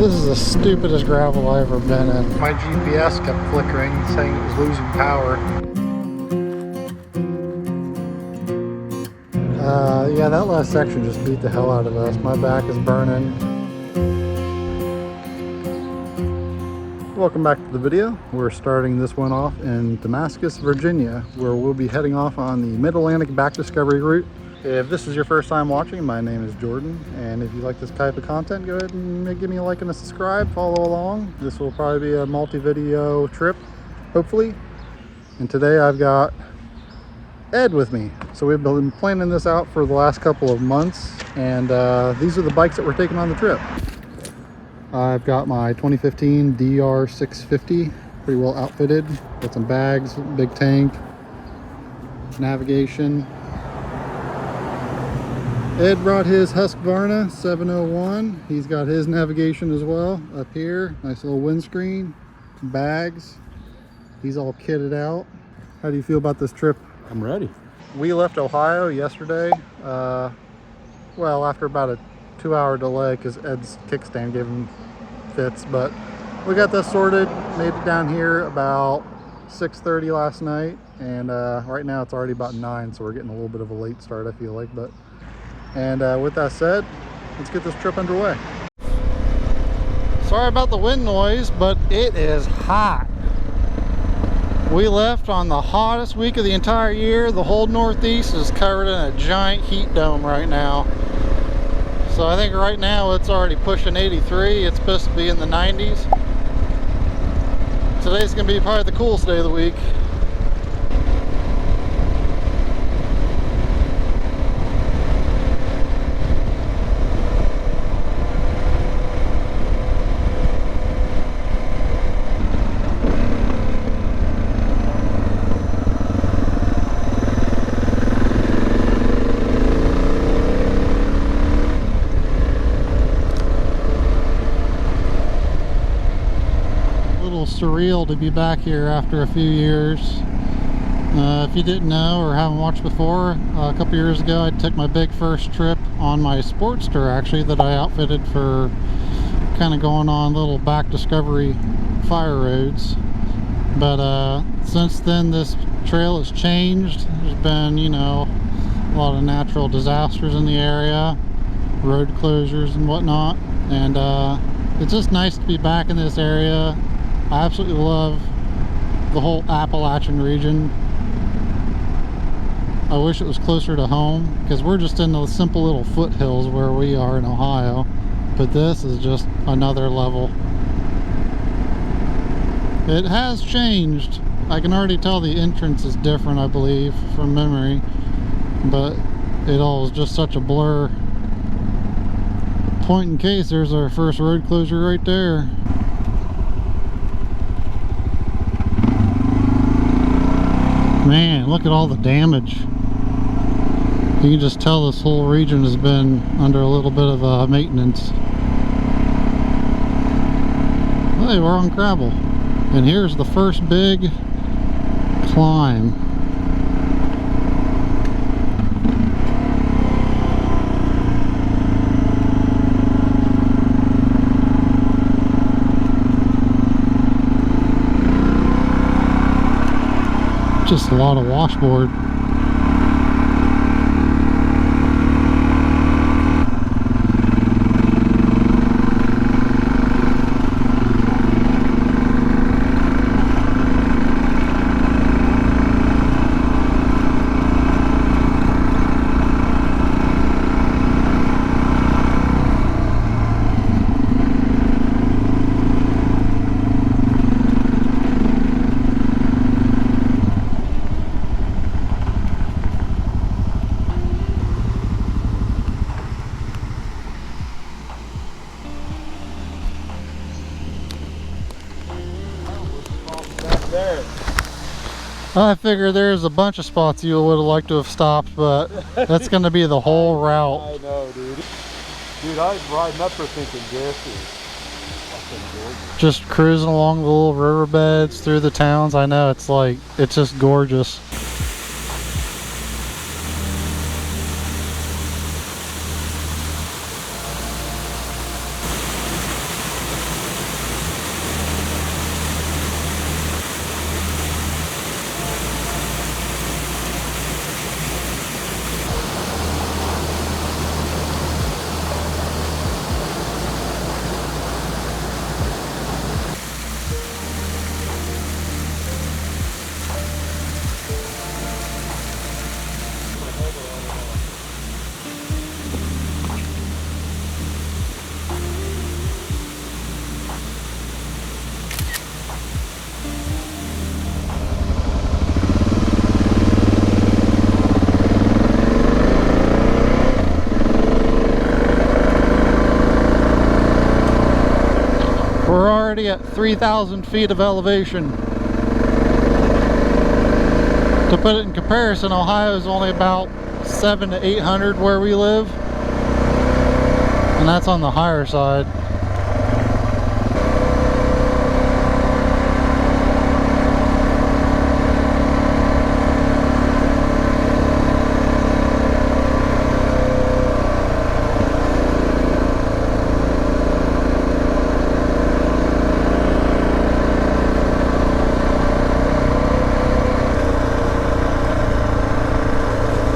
This is the stupidest gravel I've ever been in. My GPS kept flickering, saying it was losing power. Yeah, that last section just beat the hell out of us. My back is burning. Welcome back to the video. We're starting this one off in Damascus, Virginia, where we'll be heading off on the Mid-Atlantic Back Discovery route. If this is your first time watching, my name is Jordan, and if you like this type of content, go ahead and give me a like and a subscribe, follow along. This will probably be a multi-video trip, hopefully. And today I've got Ed with me. So we've been planning this out for the last couple of months, and these are the bikes that we're taking on the trip. I've got my 2015 DR650, pretty well outfitted, got some bags, big tank, navigation. Ed brought his Husqvarna 701. He's got his navigation as well up here. Nice little windscreen, bags. He's all kitted out. How do you feel about this trip? I'm ready. We left Ohio yesterday. Well, after about a 2-hour delay because Ed's kickstand gave him fits, but we got this sorted, made it down here about 6:30 last night, and right now it's already about 9, so we're getting a little bit of a late start, I feel like. And with that said, let's get this trip underway. Sorry about the wind noise, but it is hot. We left on the hottest week of the entire year. The whole Northeast is covered in a giant heat dome right now. So I think right now it's already pushing 83. It's supposed to be in the 90s. Today's gonna be probably the coolest day of the week. Surreal to be back here after a few years. If you didn't know or haven't watched before, a couple years ago I took my big first trip on my Sportster, actually, that I outfitted for kind of going on little back discovery fire roads. But since then this trail has changed. There's been, you know, a lot of natural disasters in the area, road closures and whatnot, and it's just nice to be back in this area. I absolutely love the whole Appalachian region. I wish it was closer to home, because we're just in the simple little foothills where we are in Ohio, but this is just another level. It has changed. I can already tell the entrance is different, I believe, from memory, but it all is just such a blur. Point in case, there's our first road closure right there. Man, look at all the damage. You can just tell this whole region has been under a little bit of maintenance. Hey, we're on gravel. And here's the first big climb. Just a lot of washboard. I figure there's a bunch of spots you would have liked to have stopped, but that's going to be the whole route. I know, dude. Dude, I was riding up there thinking this is fucking gorgeous. Just cruising along the little riverbeds through the towns. I know, it's like, it's just gorgeous. already at 3,000 feet of elevation. To put it in comparison, Ohio is only about 700 to 800 where we live, and that's on the higher side.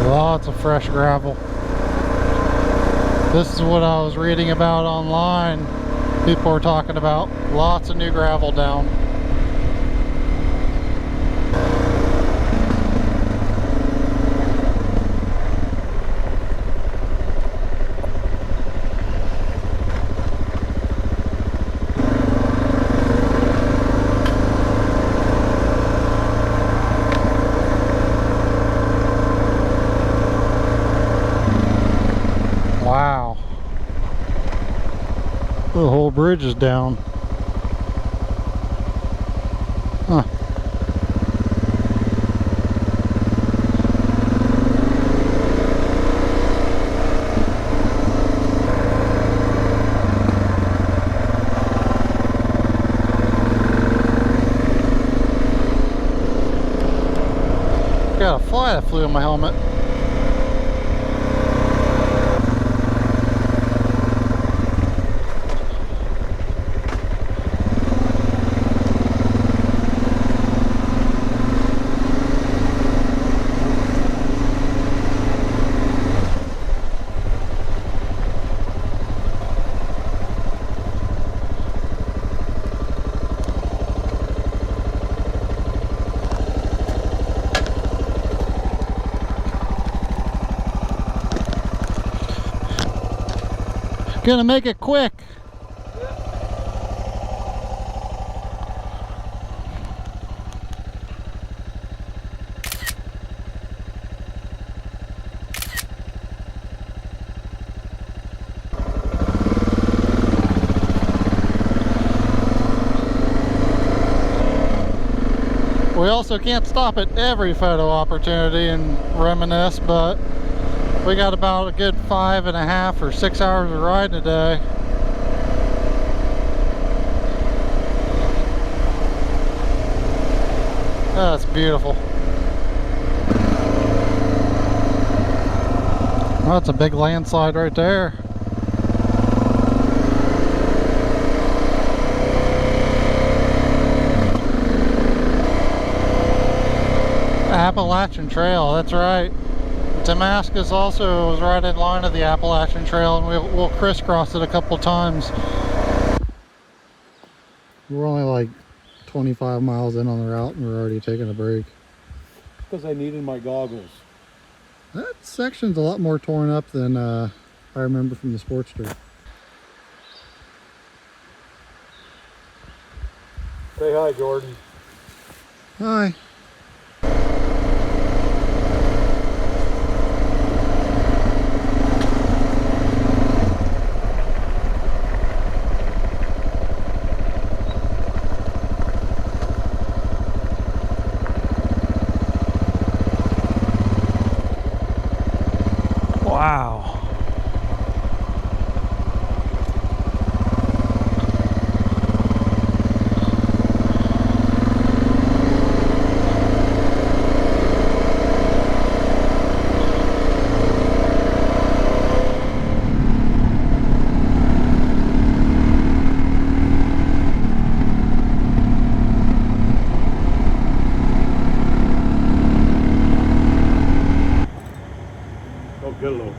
Lots of fresh gravel. This is what I was reading about online. People were talking about lots of new gravel down. Wow. The whole bridge is down. Huh. Got a fly that flew in my helmet. Gonna make it quick. We also can't stop at every photo opportunity and reminisce, but we got about a good 5.5 or 6 hours of riding a day. That's beautiful. Oh, that's a big landslide right there. Appalachian Trail, that's right. Damascus also was right in line of the Appalachian Trail, and we'll crisscross it a couple times. We're only like 25 miles in on the route and we're already taking a break. Because I needed my goggles. That section's a lot more torn up than I remember from the Sportster. Say hi, Jordan. Hi. Wow.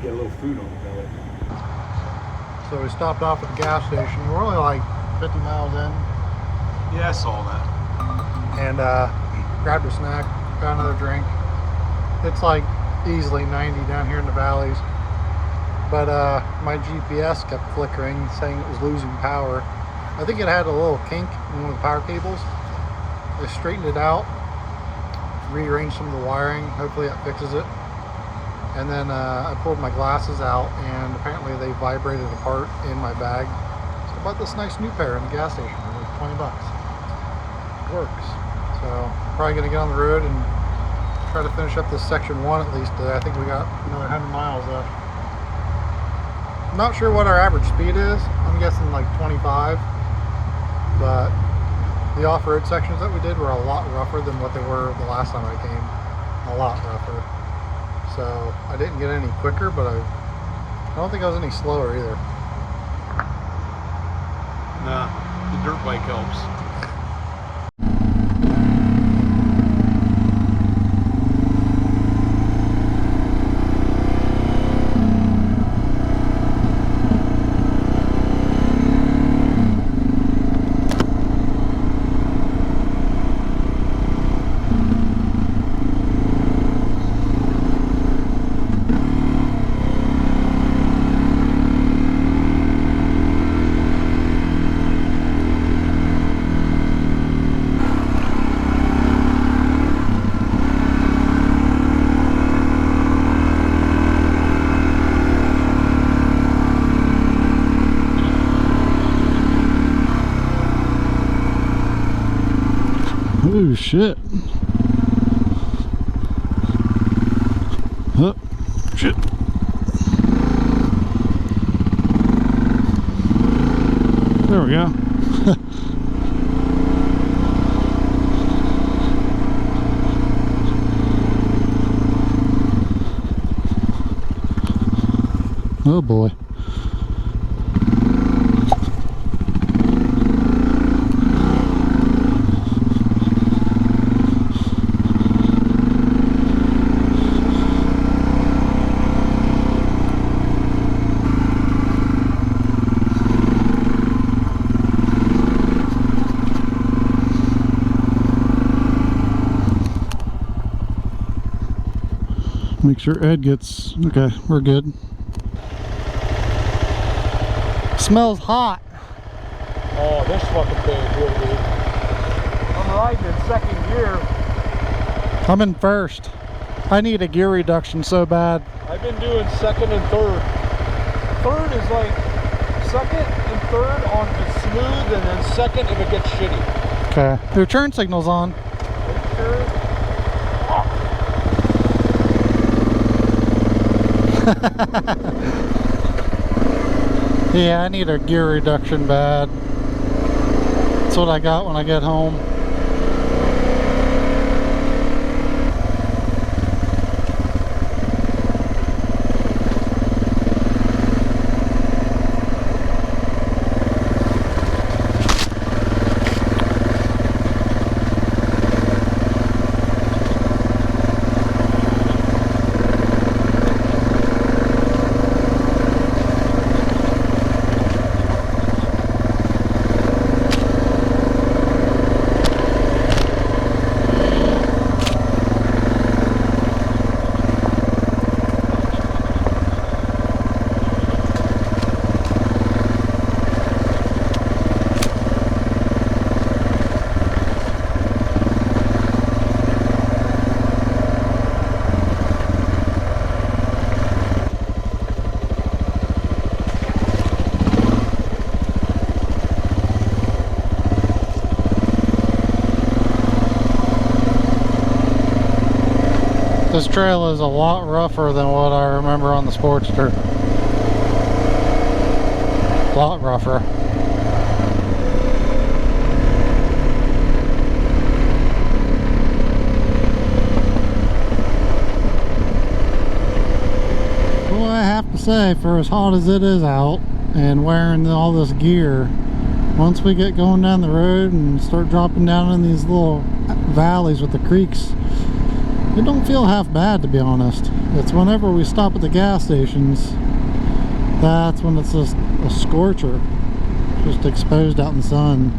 Get a little food on the belly. So we stopped off at the gas station. We're only like 50 miles in. Yeah, I saw that. And grabbed a snack, got another drink. It's like easily 90 down here in the valleys. But my GPS kept flickering, saying it was losing power. I think it had a little kink in one of the power cables. I straightened it out, rearranged some of the wiring. Hopefully that fixes it. And then I pulled my glasses out, and apparently they vibrated apart in my bag. So I bought this nice new pair in the gas station. It was 20 bucks. Works. So probably gonna get on the road and try to finish up this section 1 at least today. I think we got another 100 miles left. I'm not sure what our average speed is. I'm guessing like 25, but the off-road sections that we did were a lot rougher than what they were the last time I came. A lot rougher. So I didn't get any quicker, but I don't think I was any slower either. Nah, the dirt bike helps. Oh shit. Oh shit. There we go. Oh boy. Make sure Ed gets, okay, we're good. Smells hot. Oh, this fucking thing is really good. I'm riding in second gear. I'm in first. I need a gear reduction so bad. I've been doing second and third. Third is like second and third on if it's smooth, and then second if it gets shitty. Okay. Your turn signal's on. Are you sure? Yeah, I need a gear reduction bad. That's what I got when I get home. This trail is a lot rougher than what I remember on the Sportster. A lot rougher. Well, I have to say, for as hot as it is out and wearing all this gear, once we get going down the road and start dropping down in these little valleys with the creeks, it don't feel half bad, to be honest. It's whenever we stop at the gas stations, that's when it's just a scorcher, just exposed out in the sun.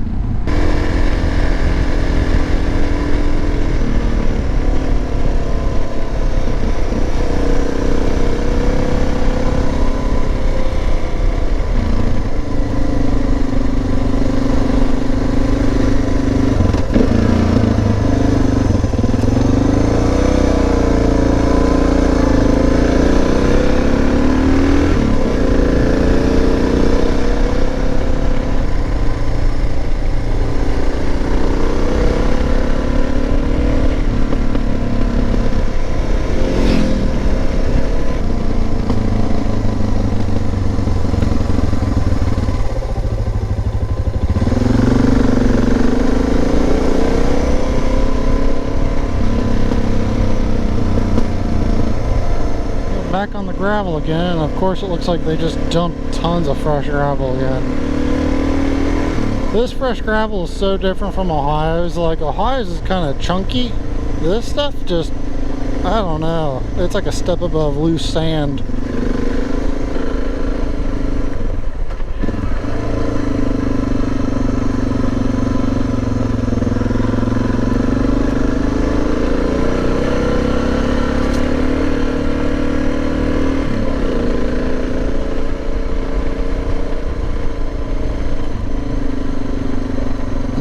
gravel again, and of course it looks like they just dumped tons of fresh gravel again. This fresh gravel is so different from Ohio's. Like, Ohio's is kind of chunky. This stuff just, I don't know. It's like a step above loose sand.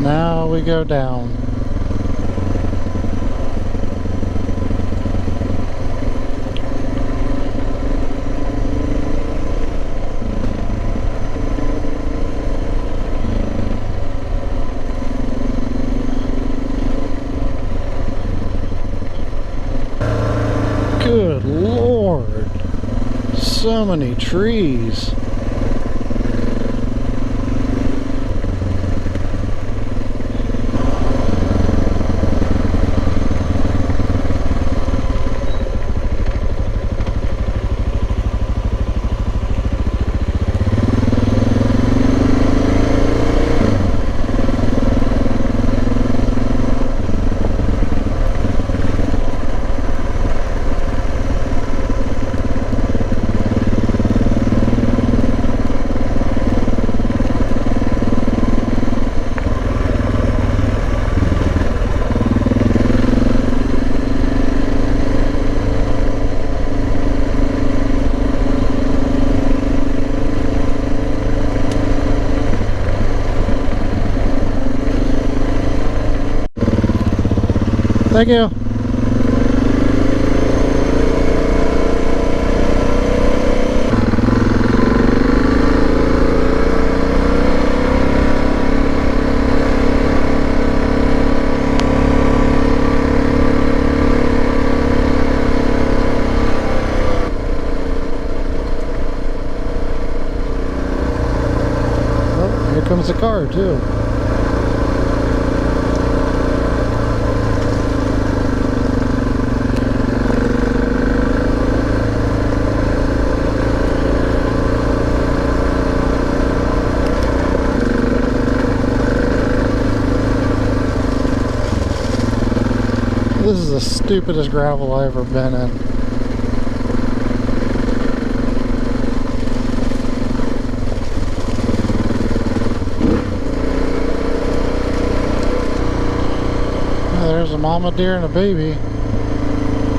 Now we go down. Good Lord, so many trees. Thank you. Oh, here comes the car too. This is the stupidest gravel I've ever been in. There's a mama deer and a baby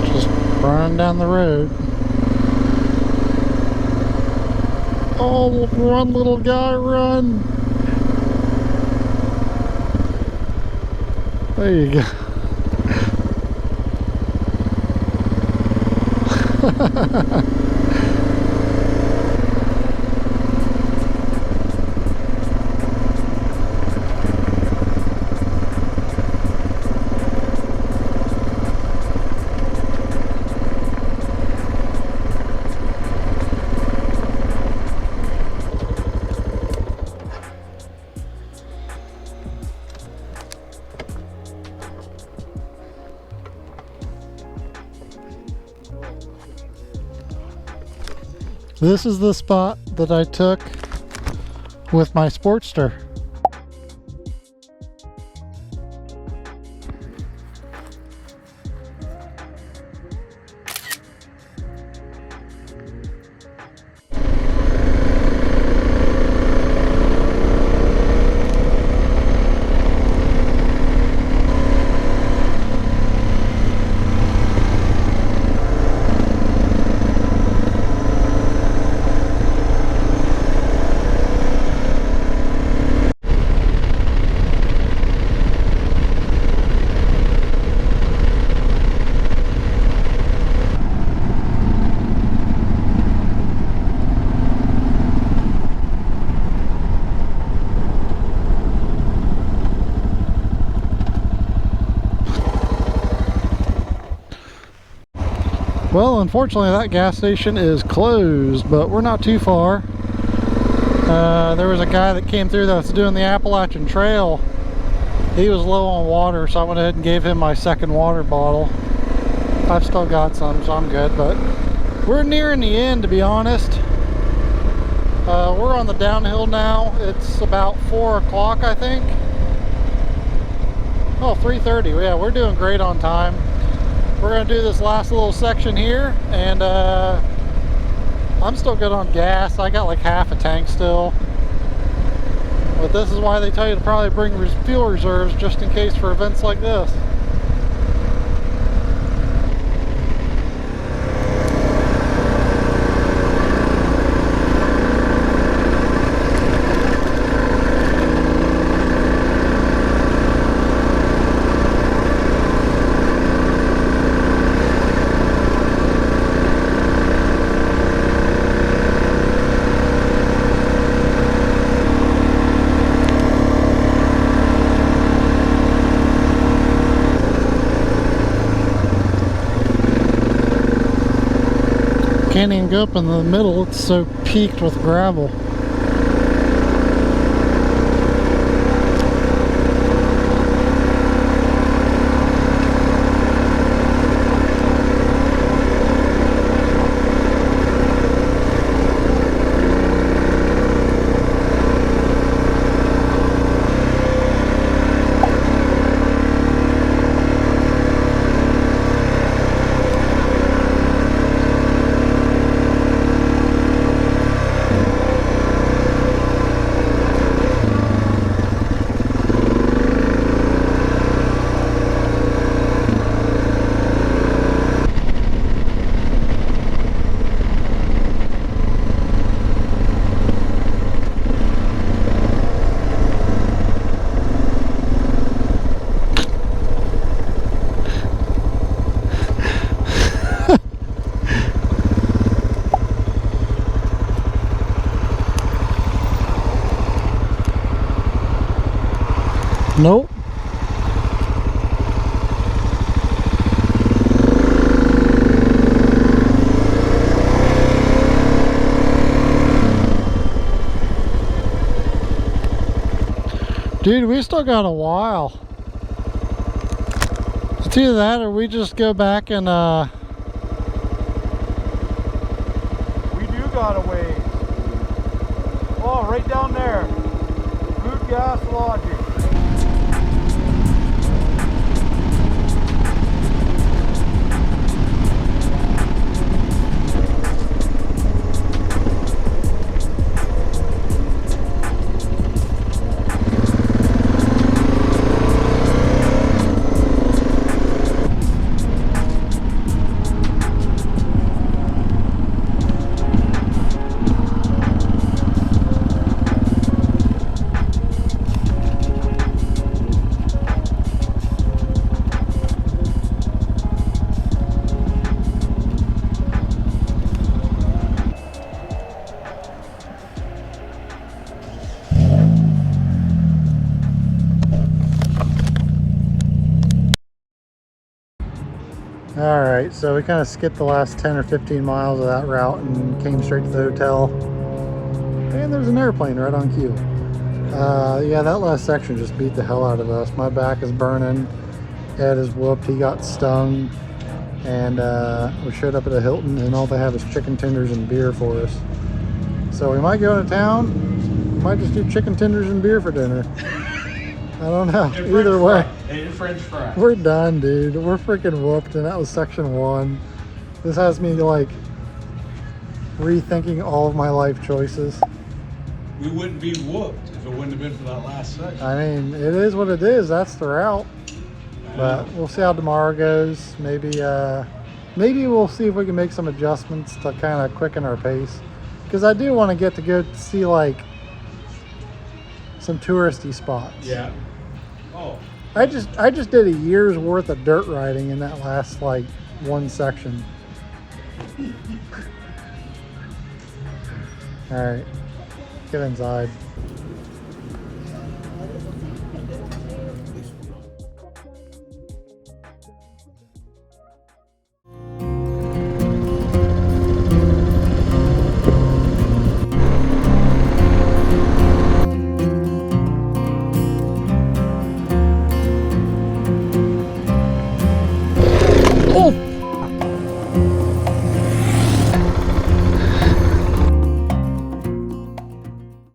just running down the road. Oh, run, little guy, run! There you go. This is the spot that I took with my Sportster. Well, unfortunately that gas station is closed, but we're not too far. There was a guy that came through that was doing the Appalachian Trail. He was low on water, so I went ahead and gave him my second water bottle. I've still got some, so I'm good, but We're nearing the end, to be honest. We're on the downhill now. It's about 4 o'clock, I think. Oh, 3:30. Yeah, we're doing great on time. We're gonna do this last little section here, and I'm still good on gas. I got like half a tank still. But this is why they tell you to probably bring fuel reserves just in case for events like this. Can't even go up in the middle, it's so peaked with gravel. Nope. Dude, we still got a while. It's either that or we just go back and We do got a ways. Oh, right down there. Food Gas Lodging. Alright, so we kind of skipped the last 10 or 15 miles of that route and came straight to the hotel. And there's an airplane right on cue. Yeah, that last section just beat the hell out of us. My back is burning. Ed is whooped. He got stung. And we showed up at a Hilton and all they have is chicken tenders and beer for us. So we might go into town. Might just do chicken tenders and beer for dinner. I don't know. Either way. And French fries. We're done, dude. We're freaking whooped, and that was section 1. This has me like rethinking all of my life choices. We wouldn't be whooped if it wouldn't have been for that last section. I mean, it is what it is. That's the route. But we'll see how tomorrow goes. Maybe we'll see if we can make some adjustments to kind of quicken our pace. Because I do want to get to go see like some touristy spots. Yeah. Oh. I just did a year's worth of dirt riding in that last like one section. All right, get inside.